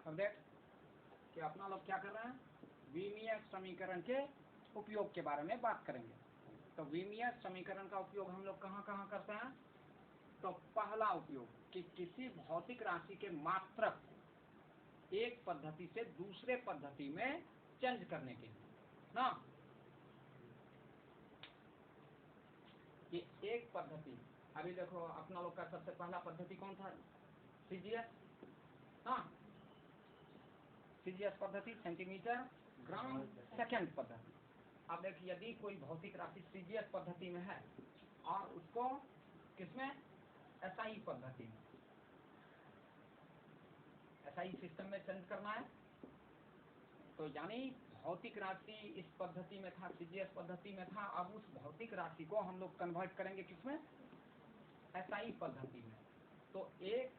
अब देख कि अपना लोग क्या कर रहे हैं, विमीय समीकरण के उपयोग के बारे में बात करेंगे। तो विमीय समीकरण का उपयोग हम लोग कहाँ कहाँ करते हैं? तो पहला उपयोग कि किसी भौतिक राशि के मात्रक एक पद्धति से दूसरे पद्धति में चेंज करने के लिए ना, कि एक पद्धति, अभी देखो अपना लोग का सबसे पहला पद्धति कौन था? सीजीएस, हाँ सीजीएस पद्धति, सेंटीमीटर ग्राम सेकंड पद्धति। अब देखिए यदि कोई भौतिक राशि सीजीएस पद्धति में है और उसको किसमें, एसआई पद्धति में, एसआई सिस्टम में चेंज करना है, तो यानी भौतिक राशि इस पद्धति में था, सीजीएस पद्धति में था, अब उस भौतिक राशि को हम लोग कन्वर्ट करेंगे किसमें, एसआई पद्धति में। तो एक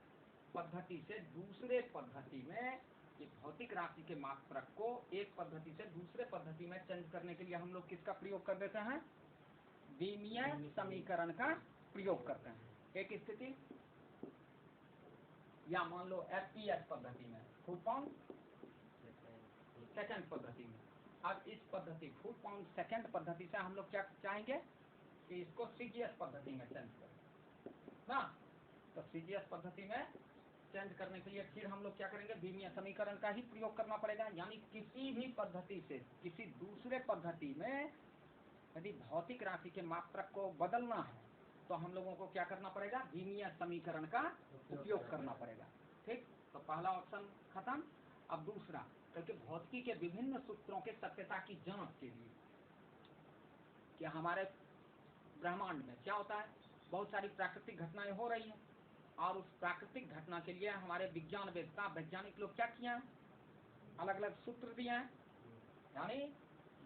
पद्धति से दूसरे पद्धति में, कि भौतिक राशि के मात्रक को एक पद्धति से दूसरे पद्धति में चेंज करने के लिए हम लोग किसका प्रयोग कर देते हैं? विमीय समीकरण का प्रयोग करते हैं। एक स्थिति, या मान लो एफपीएस पद्धति में, फुट पाउंड सेकंड पद्धति में। अब इस पद्धति फुट पाउंड सेकंड पद्धति से हम लोग क्या चाहेंगे कि इसको सीजीएस पद्धति में चेंज करें ना। तो सीजीएस पद्धति में चेंज करने के लिए फिर हम लोग क्या करेंगे, विमीय समीकरण का ही प्रयोग करना पड़ेगा। यानी किसी भी पद्धति से किसी दूसरे पद्धति में यदि भौतिक राशि के मात्रक को बदलना है तो हम लोगों को क्या करना पड़ेगा, विमीय समीकरण का उपयोग करना पड़ेगा। ठीक, तो पहला ऑप्शन खत्म। अब दूसरा, क्योंकि भौतिकी के विभिन्न सूत्रों के सत्यता की जांच के लिए, कि हमारे ब्रह्मांड में क्या होता है, बहुत सारी प्राकृतिक घटनाएं हो रही हैं, और उस प्राकृतिक घटना के लिए हमारे विज्ञान वेत्ता वैज्ञानिक लोग क्या किए हैं, अलग अलग सूत्र दिए हैं। यानी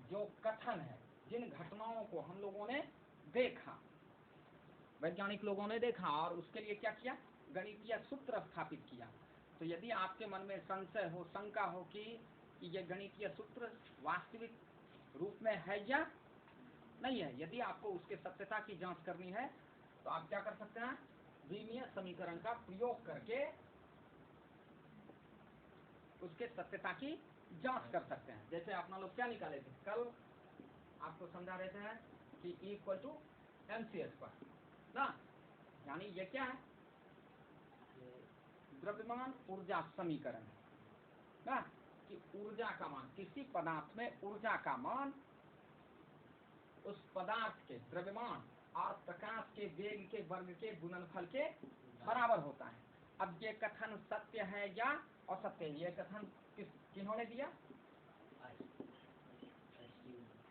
जो कथन है, जिन घटनाओं को हम लोगों ने देखा, वैज्ञानिक लोगों ने देखा, और उसके लिए क्या किया, गणितीय सूत्र स्थापित किया। तो यदि आपके मन में संशय हो, शंका हो कि ये गणितीय सूत्र वास्तविक रूप में है या नहीं है, यदि आपको उसके सत्यता की जांच करनी है तो आप क्या कर सकते हैं, विमीय समीकरण का प्रयोग करके उसके सत्यता की जांच कर सकते हैं। जैसे अपना लोग क्या निकाले थे, कल आपको समझा रहे थे कि E इक्वल टू एमसीएस पर ना, यानी ये क्या है, द्रव्यमान ऊर्जा समीकरण ना, कि ऊर्जा का मान, किसी पदार्थ में ऊर्जा का मान उस पदार्थ के द्रव्यमान और प्रकाश के वेग के वर्ग के गुणनफल के बराबर होता है। अब ये कथन सत्य है या असत्य है, ये कथन किन्होंने दिया,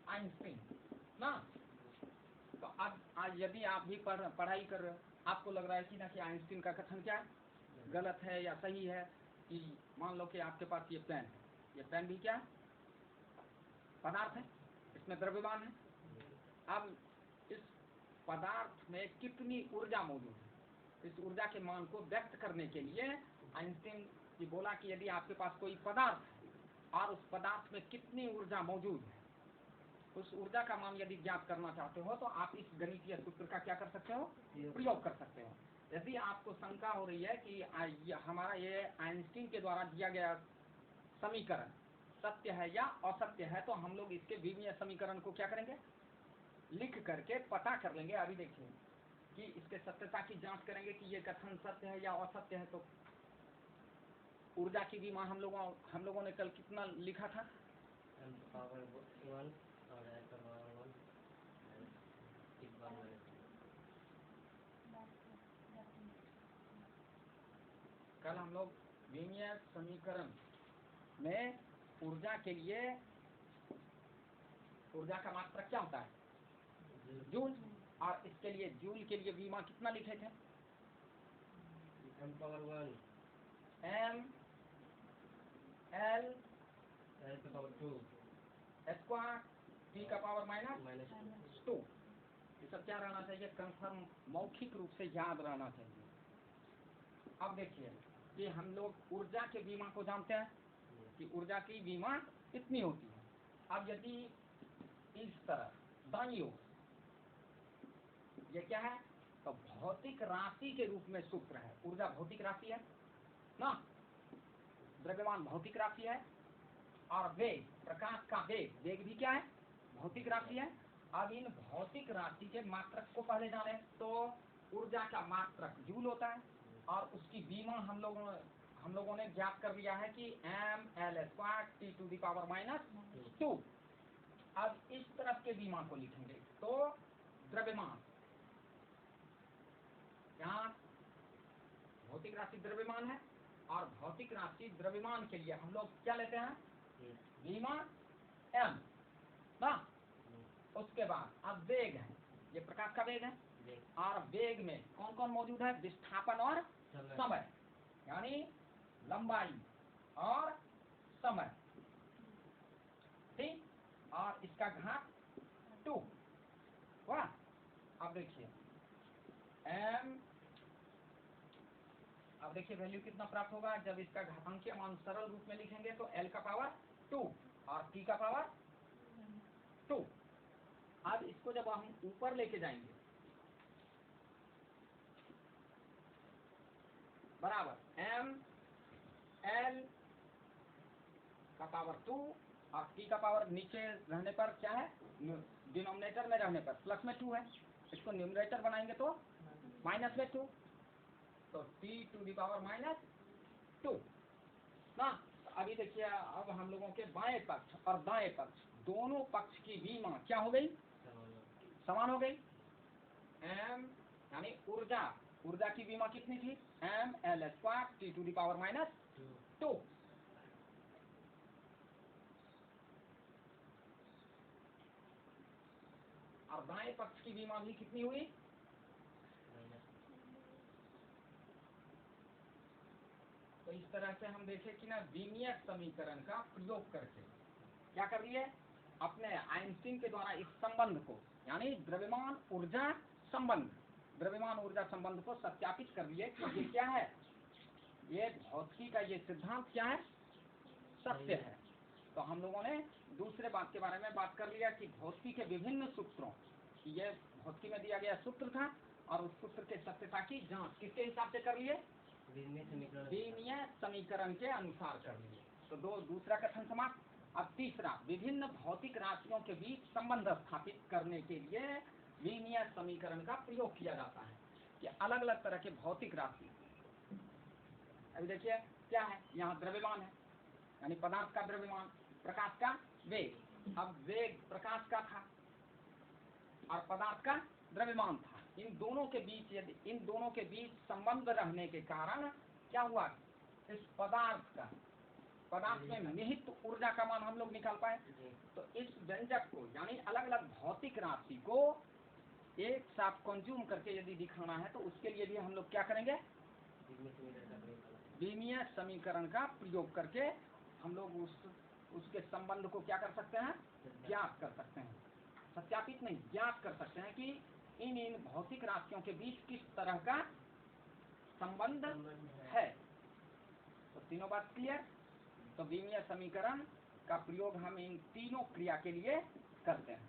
आइंस्टीन ना। तो अब आज यदि आप भी पढ़ाई कर रहे हो, आपको लग रहा है कि ना कि आइंस्टीन का कथन क्या गलत है या सही है, कि मान लो कि आपके पास ये पेन है, ये पेन भी क्या पदार्थ है, इसमें द्रव्यमान है। अब इस पदार्थ में कितनी ऊर्जा मौजूद है, इस ऊर्जा के मान को व्यक्त करने के लिए आइंस्टीन जी बोला कि यदि आपके पास कोई पदार्थ है और उस पदार्थ में कितनी ऊर्जा मौजूद है, उस ऊर्जा का मान यदि ज्ञात करना चाहते हो तो आप इस गणितीय सूत्र का क्या कर सकते हो, प्रयोग कर सकते हो। यदि आपको शंका हो रही है कि हमारा ये आइंस्टीन के द्वारा दिया गया समीकरण सत्य है या असत्य है, तो हम लोग इसके विमीय समीकरण को क्या करेंगे, लिख करके पता कर लेंगे। अभी देखिए कि इसके सत्यता की जांच करेंगे कि ये कथन सत्य है या असत्य है। तो ऊर्जा की भी मान हम लोगों ने कल कितना लिखा था, कल हम लोग विमीय समीकरण में ऊर्जा के लिए, ऊर्जा का मात्रक क्या होता है, जूल, और इसके लिए जूल के लिए विमा कितना लिखे थे, m⁴ m l square t का पावर -2। ये सब क्या रहना चाहिए, कंफर्म मौखिक रूप से याद रहना चाहिए। अब देखिए कि हम लोग ऊर्जा के विमा को जानते हैं कि ऊर्जा की विमा कितनी होती है। अब यदि इस तरह दाईं ओर ये क्या है, तो भौतिक राशि के रूप में सूत्र है, ऊर्जा भौतिक राशि है ना, द्रव्यमान भौतिक राशि है, और वेग, प्रकाश का वेग, वेग भी क्या है, भौतिक राशि है। अब इन भौतिक राशि के मात्रक को पहले जाने, तो ऊर्जा का मात्रक जूल होता है, और उसकी बीमा हम लोगों ने ज्ञात कर लिया है कि mL²T⁻²। अब इस तरफ के बीमा को लिखेंगे तो द्रव्यमान, यहाँ भौतिक राशि द्रव्यमान है, और भौतिक राशि द्रव्यमान के लिए हम लोग क्या लेते हैं, बीमा m ना। उसके बाद अब वेग है, ये प्रकाश का वेग है, और वेग में कौन कौन मौजूद है, विस्थापन और समय, यानी लंबाई और समय, ठीक। और इसका घात 2, वाह। अब देखिए अब देखिए वैल्यू कितना प्राप्त होगा, जब इसका घातांकीय मान सरल रूप में लिखेंगे तो L का पावर 2 और T का पावर 2। अब इसको जब हम ऊपर लेके जाएंगे, बराबर mL का पावर 2 और T का पावर नीचे रहने पर क्या है, डिनोमिनेटर में रहने पर प्लस में 2 है, इसको न्यूमरेटर बनाएंगे तो माइनस में 2, तो T⁻⁻2 ना। अभी देखिए, अब हम लोगों के बाएं पक्ष और दाएं पक्ष दोनों पक्ष की बीमा क्या हो गई, समान हो गई। m यानी ऊर्जा की बीमा कितनी थी, mL²T⁻²2। और दाएं पक्ष की बीमा भी कितनी हुई, तो इस तरह से हम देखें कि ना बीमीय समीकरण का प्रयोग करके क्या कर लिए, अपने आइंस्टीन के द्वारा इस संबंध को, यानी द्रव्यमान ऊर्जा संबंध को सत्यापित कर लिए कि ये क्या है, ये भौतिकी का ये सिद्धांत क्या है, सत्य है। तो हम लोगों ने दूसरे बात के बारे में बात कर लिया कि भौतिकी के विभिन्न सूत्रों, ये भौतिकी में दिया गया सूत्र था, और उस सूत्र के सत्यता की जांच किसके हिसाब से कर लिए, बीमीय समीकरण के अनुसार कर लिए। तो दूसरा कथन समाप्त। अब तीसरा, विभिन्न भौतिक राशियों के बीच संबंध स्थापित करने के लिए बीमीय समीकरण का प्रयोग किया जाता है कि अलग अलग तरह के भौतिक राशि, अभी देखिए क्या है, यहाँ द्रव्यमान है, यानी पदार्थ का द्रव्यमान, प्रकाश का वेग। अब वेग प्रकाश का था और पदार्थ का द्रव्यमान था, इन दोनों के बीच संबंध रहने के कारण क्या हुआ, इस पदार्थ में निहित ऊर्जा का मान हम लोग निकाल पाए। तो इस व्यंजक को, यानी अलग अलग भौतिक राशि को एक साथ कंज्यूम करके यदि दिखाना है, तो उसके लिए भी हम लोग क्या करेंगे, बीमीय समीकरण का प्रयोग करके हम लोग उसके संबंध को क्या कर सकते हैं, ज्ञात कर सकते हैं, सत्यापित नहीं, ज्ञात कर सकते हैं कि इन भौतिक राशियों के बीच किस तरह का संबंध है। तो तीनों बात क्लियर। तो बीमीय समीकरण का प्रयोग हम इन तीनों क्रिया के लिए करते हैं।